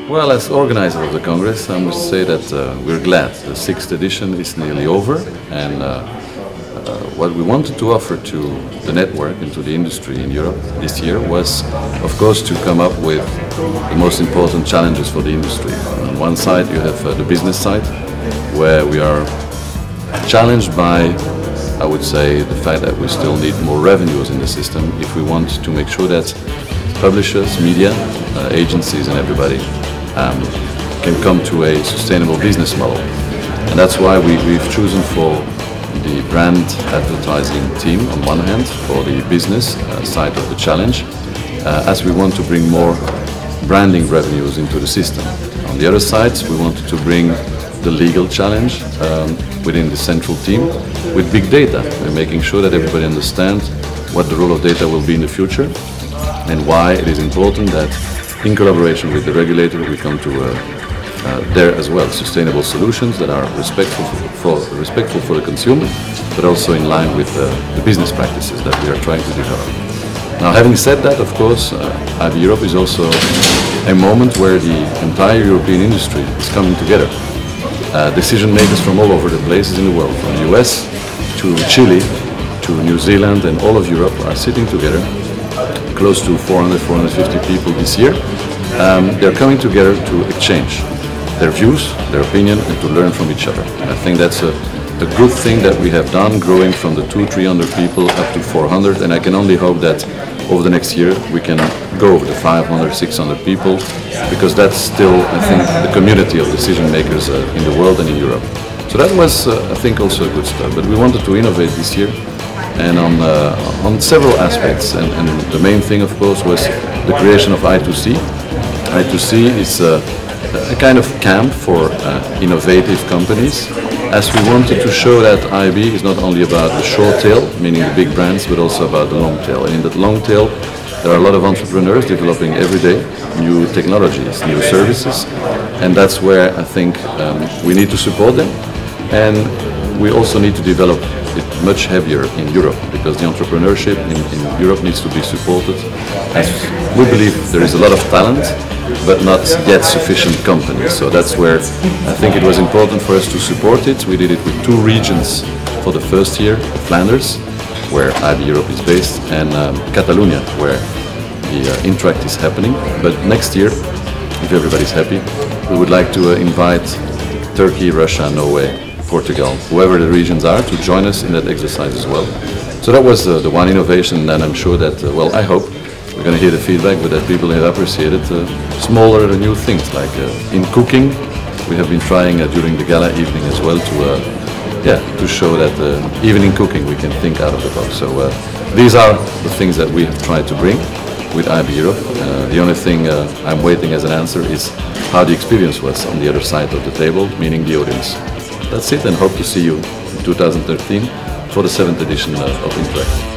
Well, as organizer of the Congress, I must say that we're glad. The sixth edition is nearly over, and what we wanted to offer to the network and to the industry in Europe this year was, of course, to come up with the most important challenges for the industry. On one side, you have the business side, where we are challenged by, I would say, the fact that we still need more revenues in the system if we want to make sure that publishers, media, agencies and everybody can come to a sustainable business model. And that's why we've chosen for the brand advertising team on one hand, for the business side of the challenge, as we want to bring more branding revenues into the system. On the other side, we wanted to bring the legal challenge within the central team with big data. We're making sure that everybody understands what the role of data will be in the future and why it is important that in collaboration with the regulator we come to there as well sustainable solutions that are respectful for the consumer, but also in line with the business practices that we are trying to develop. Now, having said that, of course, IAB Europe is also a moment where the entire European industry is coming together. Decision makers from all over the places in the world, from the US to Chile to New Zealand and all of Europe are sitting together, close to 400-450 people this year. They're coming together to exchange their views, their opinion, and to learn from each other. I think that's a good thing that we have done, growing from the 200-300 people up to 400, and I can only hope that over the next year we can go over the 500-600 people, because that's still, I think, the community of decision makers in the world and in Europe. So that was, I think, also a good start. But we wanted to innovate this year, and on several aspects, and the main thing, of course, was the creation of I2C. I2C is a kind of camp for innovative companies, as we wanted to show that IAB is not only about the short tail, meaning the big brands, but also about the long tail. And in that long tail, there are a lot of entrepreneurs developing every day new technologies, new services, and that's where I think we need to support them. And we also need to develop it much heavier in Europe, because the entrepreneurship in Europe needs to be supported, as we believe there is a lot of talent, but not yet sufficient companies. So that's where I think it was important for us to support it. We did it with 2 regions for the first year: Flanders, where IAB Europe is based, and Catalonia, where the Interact is happening. But next year, if everybody's happy, we would like to invite Turkey, Russia, Norway, Portugal, whoever the regions are, to join us in that exercise as well. So that was the one innovation, and I'm sure that, well, I hope we're going to hear the feedback, but that people have appreciated smaller new things, like in cooking. We have been trying during the gala evening as well to show that even in cooking we can think out of the box. So these are the things that we have tried to bring with IAB Europe. The only thing I'm waiting as an answer is how the experience was on the other side of the table, meaning the audience. That's it, and hope to see you in 2013 for the 7th edition of Interact.